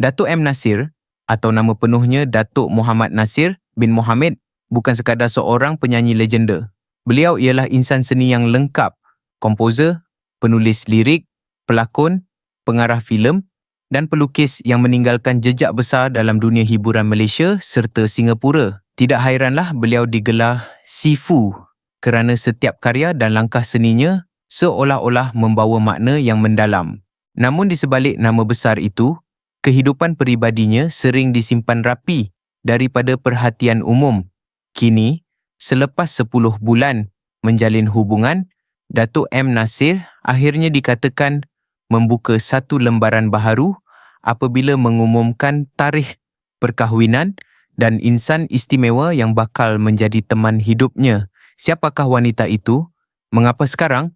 Datuk M. Nasir atau nama penuhnya Datuk Muhammad Nasir bin Mohammed bukan sekadar seorang penyanyi legenda. Beliau ialah insan seni yang lengkap, komposer, penulis lirik, pelakon, pengarah filem dan pelukis yang meninggalkan jejak besar dalam dunia hiburan Malaysia serta Singapura. Tidak hairanlah beliau digelar Sifu kerana setiap karya dan langkah seninya seolah-olah membawa makna yang mendalam. Namun di sebalik nama besar itu, kehidupan peribadinya sering disimpan rapi daripada perhatian umum. Kini, selepas 10 bulan menjalin hubungan, Datuk M. Nasir akhirnya dikatakan membuka satu lembaran baharu apabila mengumumkan tarikh perkahwinan dan insan istimewa yang bakal menjadi teman hidupnya. Siapakah wanita itu? Mengapa sekarang?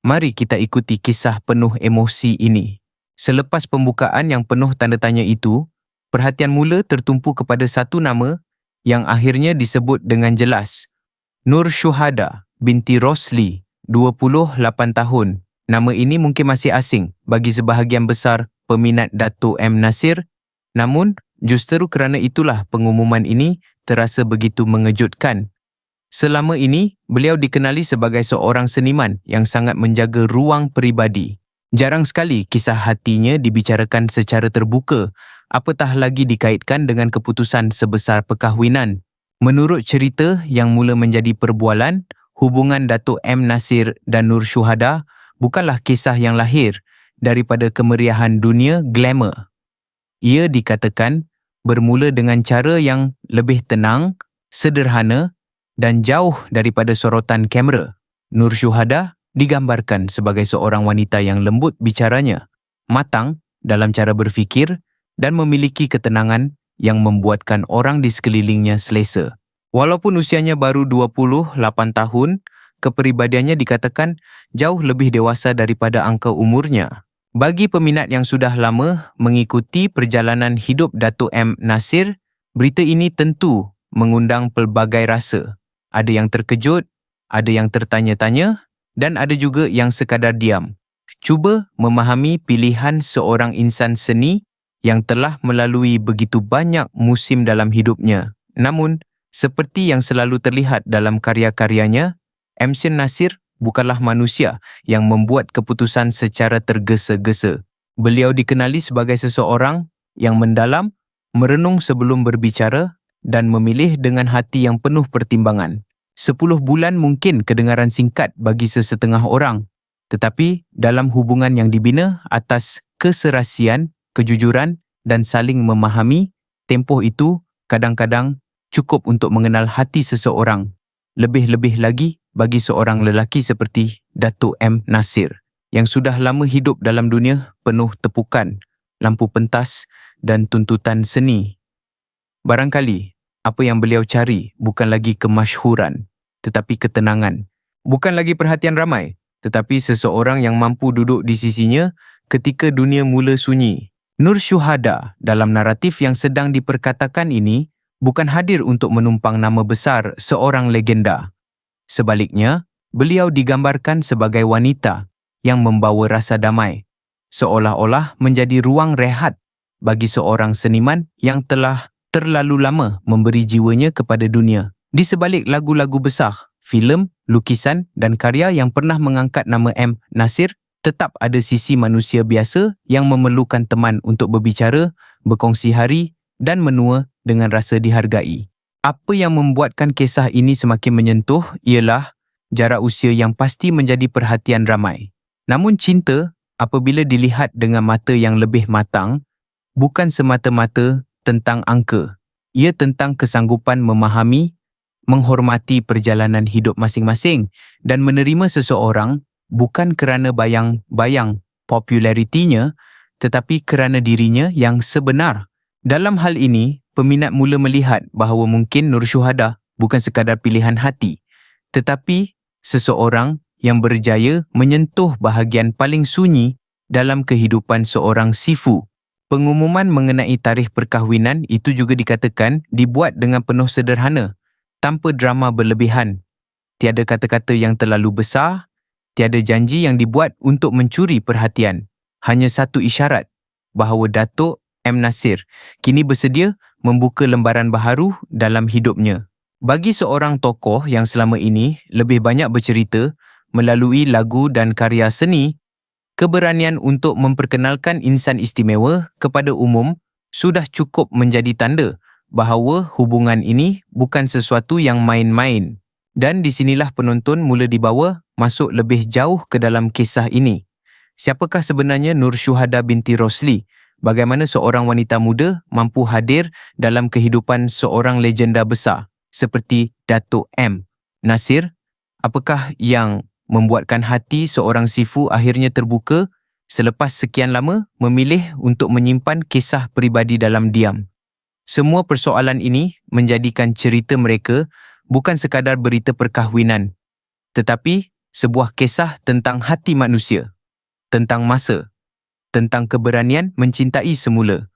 Mari kita ikuti kisah penuh emosi ini. Selepas pembukaan yang penuh tanda tanya itu, perhatian mula tertumpu kepada satu nama yang akhirnya disebut dengan jelas. Nur Syuhada binti Rosli, 28 tahun. Nama ini mungkin masih asing bagi sebahagian besar peminat Datuk M. Nasir, namun justeru kerana itulah pengumuman ini terasa begitu mengejutkan. Selama ini, beliau dikenali sebagai seorang seniman yang sangat menjaga ruang peribadi. Jarang sekali kisah hatinya dibicarakan secara terbuka, apatah lagi dikaitkan dengan keputusan sebesar perkahwinan. Menurut cerita yang mula menjadi perbualan, hubungan Datuk M. Nasir dan Nur Syuhada bukanlah kisah yang lahir daripada kemeriahan dunia glamour. Ia dikatakan bermula dengan cara yang lebih tenang, sederhana dan jauh daripada sorotan kamera. Nur Syuhada digambarkan sebagai seorang wanita yang lembut bicaranya, matang dalam cara berfikir dan memiliki ketenangan yang membuatkan orang di sekelilingnya selesa. Walaupun usianya baru 28 tahun, kepribadiannya dikatakan jauh lebih dewasa daripada angka umurnya. Bagi peminat yang sudah lama mengikuti perjalanan hidup Datuk M. Nasir, berita ini tentu mengundang pelbagai rasa. Ada yang terkejut, ada yang tertanya-tanya dan ada juga yang sekadar diam. Cuba memahami pilihan seorang insan seni yang telah melalui begitu banyak musim dalam hidupnya. Namun, seperti yang selalu terlihat dalam karya-karyanya, M. Nasir bukanlah manusia yang membuat keputusan secara tergesa-gesa. Beliau dikenali sebagai seseorang yang mendalam, merenung sebelum berbicara dan memilih dengan hati yang penuh pertimbangan. 10 bulan mungkin kedengaran singkat bagi sesetengah orang, tetapi dalam hubungan yang dibina atas keserasian, kejujuran dan saling memahami, tempoh itu kadang-kadang cukup untuk mengenal hati seseorang. Lebih-lebih lagi bagi seorang lelaki seperti Datuk M. Nasir yang sudah lama hidup dalam dunia penuh tepukan, lampu pentas dan tuntutan seni. Barangkali apa yang beliau cari bukan lagi kemasyhuran, tetapi ketenangan. Bukan lagi perhatian ramai, tetapi seseorang yang mampu duduk di sisinya ketika dunia mula sunyi. Nur Syuhada dalam naratif yang sedang diperkatakan ini bukan hadir untuk menumpang nama besar seorang legenda. Sebaliknya, beliau digambarkan sebagai wanita yang membawa rasa damai, seolah-olah menjadi ruang rehat bagi seorang seniman yang telah terlalu lama memberi jiwanya kepada dunia. Di sebalik lagu-lagu besar, filem, lukisan dan karya yang pernah mengangkat nama M. Nasir, tetap ada sisi manusia biasa yang memerlukan teman untuk berbicara, berkongsi hari dan menua dengan rasa dihargai. Apa yang membuatkan kisah ini semakin menyentuh ialah jarak usia yang pasti menjadi perhatian ramai. Namun cinta, apabila dilihat dengan mata yang lebih matang, bukan semata-mata tentang angka. Ia tentang kesanggupan memahami, menghormati perjalanan hidup masing-masing dan menerima seseorang bukan kerana bayang-bayang popularitinya, tetapi kerana dirinya yang sebenar. Dalam hal ini, peminat mula melihat bahawa mungkin Nur Syuhada bukan sekadar pilihan hati, tetapi seseorang yang berjaya menyentuh bahagian paling sunyi dalam kehidupan seorang sifu. Pengumuman mengenai tarikh perkahwinan itu juga dikatakan dibuat dengan penuh sederhana, tanpa drama berlebihan. Tiada kata-kata yang terlalu besar, tiada janji yang dibuat untuk mencuri perhatian. Hanya satu isyarat bahawa Datuk M. Nasir kini bersedia membuka lembaran baharu dalam hidupnya. Bagi seorang tokoh yang selama ini lebih banyak bercerita melalui lagu dan karya seni, keberanian untuk memperkenalkan insan istimewa kepada umum sudah cukup menjadi tanda bahawa hubungan ini bukan sesuatu yang main-main. Dan di sinilah penonton mula dibawa masuk lebih jauh ke dalam kisah ini. Siapakah sebenarnya Nur Syuhada binti Rosli? Bagaimana seorang wanita muda mampu hadir dalam kehidupan seorang legenda besar seperti Datuk M. Nasir? Apakah yang membuatkan hati seorang sifu akhirnya terbuka selepas sekian lama memilih untuk menyimpan kisah peribadi dalam diam? Semua persoalan ini menjadikan cerita mereka bukan sekadar berita perkahwinan, tetapi sebuah kisah tentang hati manusia, tentang masa, tentang keberanian mencintai semula,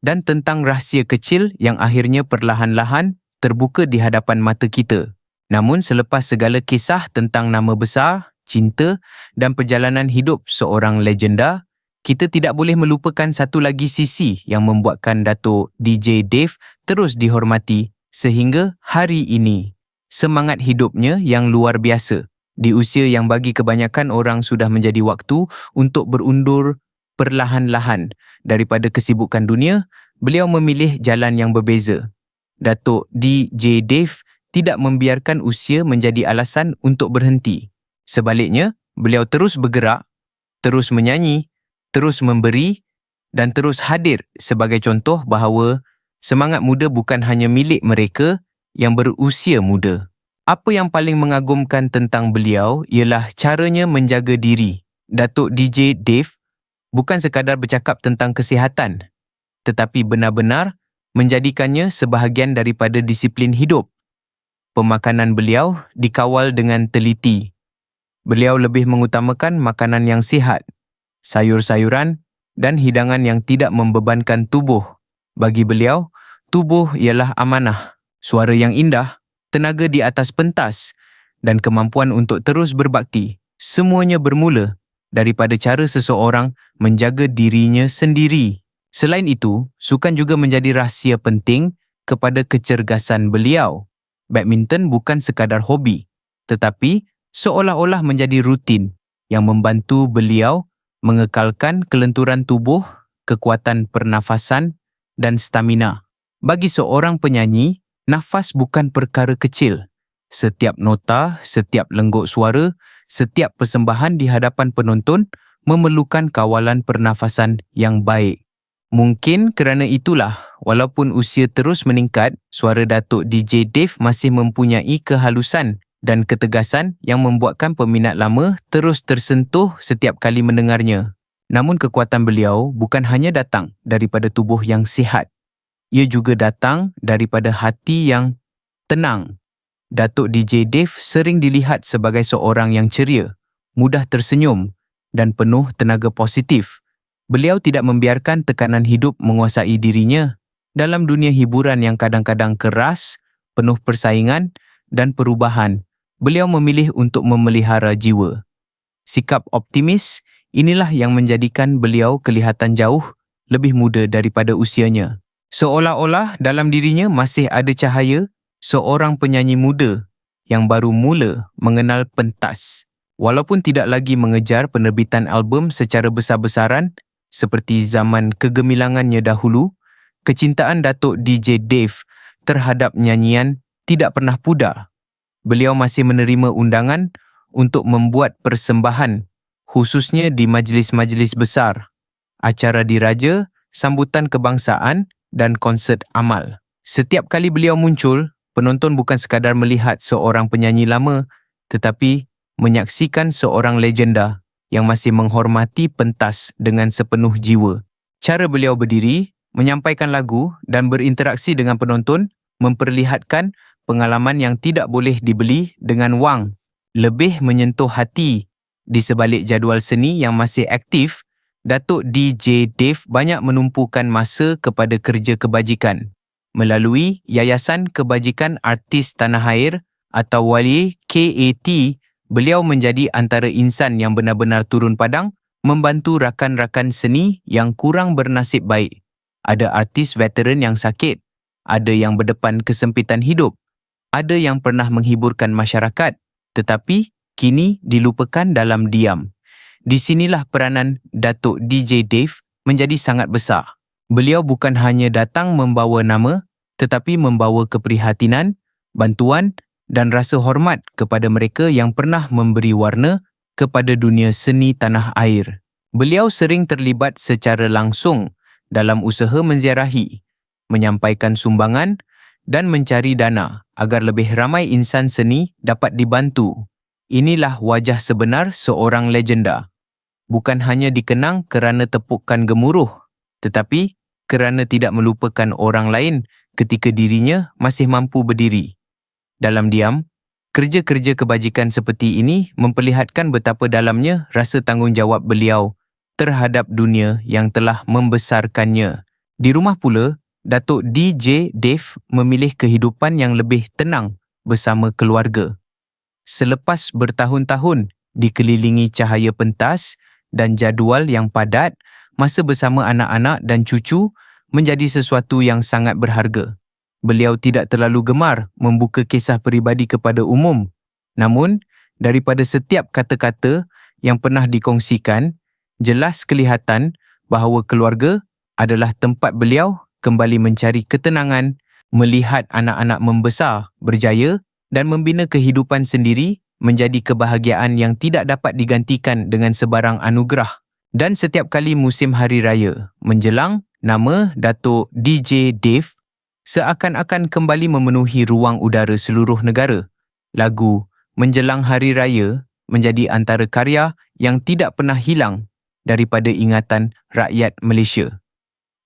dan tentang rahsia kecil yang akhirnya perlahan-lahan terbuka di hadapan mata kita. Namun selepas segala kisah tentang nama besar, cinta dan perjalanan hidup seorang legenda, kita tidak boleh melupakan satu lagi sisi yang membuatkan Datuk DJ Dave terus dihormati sehingga hari ini. Semangat hidupnya yang luar biasa. Di usia yang bagi kebanyakan orang sudah menjadi waktu untuk berundur perlahan-lahan daripada kesibukan dunia, beliau memilih jalan yang berbeza. Datuk DJ Dave tidak membiarkan usia menjadi alasan untuk berhenti. Sebaliknya, beliau terus bergerak, terus menyanyi, terus memberi dan terus hadir sebagai contoh bahawa semangat muda bukan hanya milik mereka yang berusia muda. Apa yang paling mengagumkan tentang beliau ialah caranya menjaga diri. Datuk DJ Dave bukan sekadar bercakap tentang kesihatan, tetapi benar-benar menjadikannya sebahagian daripada disiplin hidup. Pemakanan beliau dikawal dengan teliti. Beliau lebih mengutamakan makanan yang sihat, sayur-sayuran dan hidangan yang tidak membebankan tubuh. Bagi beliau, tubuh ialah amanah, suara yang indah, tenaga di atas pentas dan kemampuan untuk terus berbakti. Semuanya bermula daripada cara seseorang menjaga dirinya sendiri. Selain itu, sukan juga menjadi rahsia penting kepada kecergasan beliau. Badminton bukan sekadar hobi, tetapi seolah-olah menjadi rutin yang membantu beliau mengekalkan kelenturan tubuh, kekuatan pernafasan dan stamina. Bagi seorang penyanyi, nafas bukan perkara kecil. Setiap nota, setiap lenggok suara, setiap persembahan di hadapan penonton memerlukan kawalan pernafasan yang baik. Mungkin kerana itulah, walaupun usia terus meningkat, suara Datuk DJ Dave masih mempunyai kehalusan dan ketegasan yang membuatkan peminat lama terus tersentuh setiap kali mendengarnya. Namun kekuatan beliau bukan hanya datang daripada tubuh yang sihat. Ia juga datang daripada hati yang tenang. Datuk DJ Dave sering dilihat sebagai seorang yang ceria, mudah tersenyum dan penuh tenaga positif. Beliau tidak membiarkan tekanan hidup menguasai dirinya. Dalam dunia hiburan yang kadang-kadang keras, penuh persaingan dan perubahan, beliau memilih untuk memelihara jiwa. Sikap optimis inilah yang menjadikan beliau kelihatan jauh lebih muda daripada usianya. Seolah-olah dalam dirinya masih ada cahaya seorang penyanyi muda yang baru mula mengenal pentas. Walaupun tidak lagi mengejar penerbitan album secara besar-besaran seperti zaman kegemilangannya dahulu, kecintaan Datuk DJ Dave terhadap nyanyian tidak pernah pudar. Beliau masih menerima undangan untuk membuat persembahan, khususnya di majlis-majlis besar, acara diraja, sambutan kebangsaan dan konsert amal. Setiap kali beliau muncul, penonton bukan sekadar melihat seorang penyanyi lama, tetapi menyaksikan seorang legenda yang masih menghormati pentas dengan sepenuh jiwa. Cara beliau berdiri, menyampaikan lagu dan berinteraksi dengan penonton memperlihatkan pengalaman yang tidak boleh dibeli dengan wang. Lebih menyentuh hati. Di sebalik jadual seni yang masih aktif, Datuk DJ Dave banyak menumpukan masa kepada kerja kebajikan. Melalui Yayasan Kebajikan Artis Tanah Air atau Wali KAT, beliau menjadi antara insan yang benar-benar turun padang membantu rakan-rakan seni yang kurang bernasib baik. Ada artis veteran yang sakit, ada yang berdepan kesempitan hidup, ada yang pernah menghiburkan masyarakat, tetapi kini dilupakan dalam diam. Di sinilah peranan Datuk DJ Dave menjadi sangat besar. Beliau bukan hanya datang membawa nama, tetapi membawa keprihatinan, bantuan dan rasa hormat kepada mereka yang pernah memberi warna kepada dunia seni tanah air. Beliau sering terlibat secara langsung dalam usaha menziarahi, menyampaikan sumbangan dan mencari dana agar lebih ramai insan seni dapat dibantu. Inilah wajah sebenar seorang legenda. Bukan hanya dikenang kerana tepukan gemuruh, tetapi kerana tidak melupakan orang lain ketika dirinya masih mampu berdiri. Dalam diam, kerja-kerja kebajikan seperti ini memperlihatkan betapa dalamnya rasa tanggungjawab beliau terhadap dunia yang telah membesarkannya. Di rumah pula, Datuk DJ Dave memilih kehidupan yang lebih tenang bersama keluarga. Selepas bertahun-tahun dikelilingi cahaya pentas dan jadual yang padat, masa bersama anak-anak dan cucu menjadi sesuatu yang sangat berharga. Beliau tidak terlalu gemar membuka kisah peribadi kepada umum. Namun, daripada setiap kata-kata yang pernah dikongsikan, jelas kelihatan bahawa keluarga adalah tempat beliau kembali mencari ketenangan, melihat anak-anak membesar, berjaya dan membina kehidupan sendiri menjadi kebahagiaan yang tidak dapat digantikan dengan sebarang anugerah. Dan setiap kali musim hari raya menjelang, nama Datuk DJ Dave seakan-akan kembali memenuhi ruang udara seluruh negara. Lagu Menjelang Hari Raya menjadi antara karya yang tidak pernah hilang daripada ingatan rakyat Malaysia.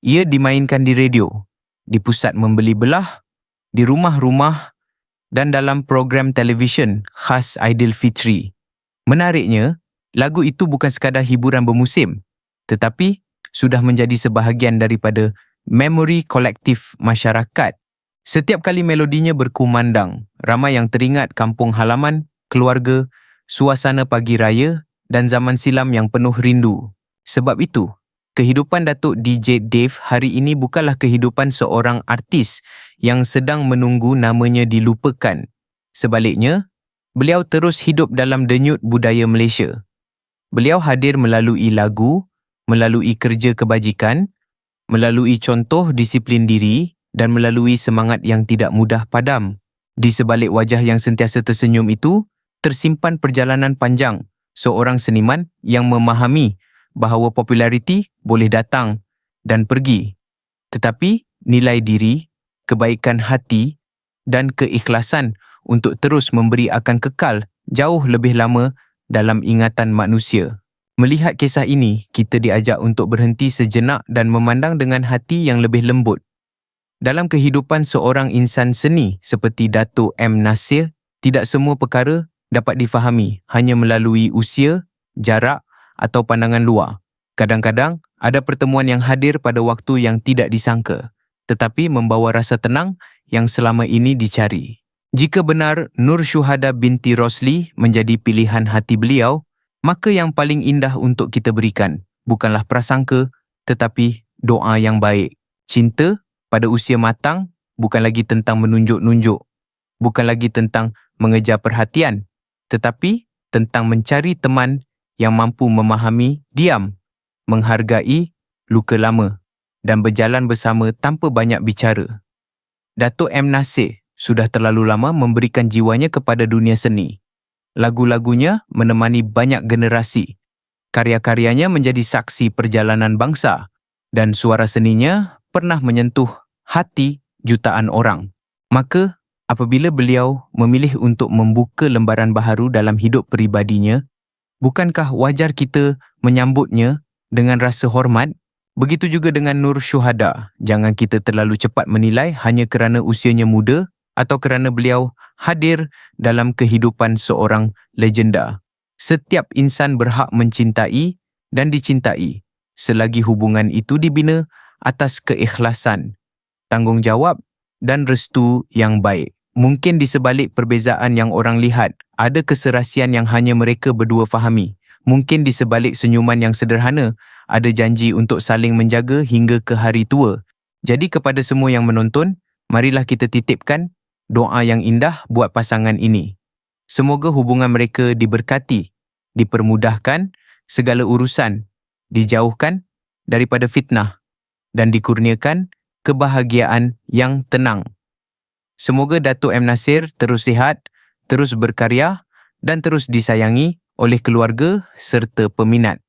Ia dimainkan di radio, di pusat membeli belah, di rumah-rumah dan dalam program televisyen khas Aidilfitri. Menariknya, lagu itu bukan sekadar hiburan bermusim, tetapi sudah menjadi sebahagian daripada memori kolektif masyarakat. Setiap kali melodinya berkumandang, ramai yang teringat kampung halaman, keluarga, suasana pagi raya dan zaman silam yang penuh rindu. Sebab itu, kehidupan Datuk DJ Dave hari ini bukanlah kehidupan seorang artis yang sedang menunggu namanya dilupakan. Sebaliknya, beliau terus hidup dalam denyut budaya Malaysia. Beliau hadir melalui lagu, melalui kerja kebajikan, melalui contoh disiplin diri dan melalui semangat yang tidak mudah padam. Di sebalik wajah yang sentiasa tersenyum itu, tersimpan perjalanan panjang seorang seniman yang memahami bahawa populariti boleh datang dan pergi. Tetapi nilai diri, kebaikan hati dan keikhlasan untuk terus memberi akan kekal jauh lebih lama dalam ingatan manusia. Melihat kisah ini, kita diajak untuk berhenti sejenak dan memandang dengan hati yang lebih lembut. Dalam kehidupan seorang insan seni seperti Datuk M. Nasir, tidak semua perkara dapat difahami hanya melalui usia, jarak atau pandangan luar. Kadang-kadang, ada pertemuan yang hadir pada waktu yang tidak disangka, tetapi membawa rasa tenang yang selama ini dicari. Jika benar Nur Syuhada binti Rosli menjadi pilihan hati beliau, maka yang paling indah untuk kita berikan bukanlah prasangka, tetapi doa yang baik. Cinta pada usia matang bukan lagi tentang menunjuk-nunjuk, bukan lagi tentang mengejar perhatian, tetapi tentang mencari teman yang mampu memahami diam, menghargai luka lama dan berjalan bersama tanpa banyak bicara. Datuk M. Nasir sudah terlalu lama memberikan jiwanya kepada dunia seni. Lagu-lagunya menemani banyak generasi. Karya-karyanya menjadi saksi perjalanan bangsa dan suara seninya pernah menyentuh hati jutaan orang. Maka, apabila beliau memilih untuk membuka lembaran baharu dalam hidup peribadinya, bukankah wajar kita menyambutnya dengan rasa hormat? Begitu juga dengan Nur Syuhada. Jangan kita terlalu cepat menilai hanya kerana usianya muda atau kerana beliau hadir dalam kehidupan seorang legenda. Setiap insan berhak mencintai dan dicintai selagi hubungan itu dibina atas keikhlasan, tanggungjawab dan restu yang baik. Mungkin di sebalik perbezaan yang orang lihat, ada keserasian yang hanya mereka berdua fahami. Mungkin di sebalik senyuman yang sederhana, ada janji untuk saling menjaga hingga ke hari tua. Jadi kepada semua yang menonton, marilah kita titipkan doa yang indah buat pasangan ini. Semoga hubungan mereka diberkati, dipermudahkan, segala urusan dijauhkan daripada fitnah dan dikurniakan kebahagiaan yang tenang. Semoga Datuk M. Nasir terus sihat, terus berkarya dan terus disayangi oleh keluarga serta peminat.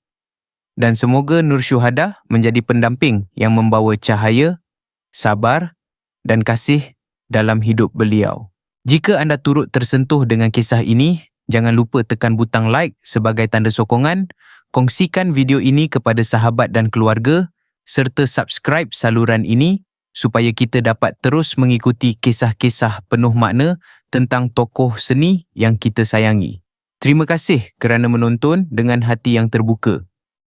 Dan semoga Nur Syuhada menjadi pendamping yang membawa cahaya, sabar dan kasih dalam hidup beliau. Jika anda turut tersentuh dengan kisah ini, jangan lupa tekan butang like sebagai tanda sokongan, kongsikan video ini kepada sahabat dan keluarga, serta subscribe saluran ini supaya kita dapat terus mengikuti kisah-kisah penuh makna tentang tokoh seni yang kita sayangi. Terima kasih kerana menonton dengan hati yang terbuka.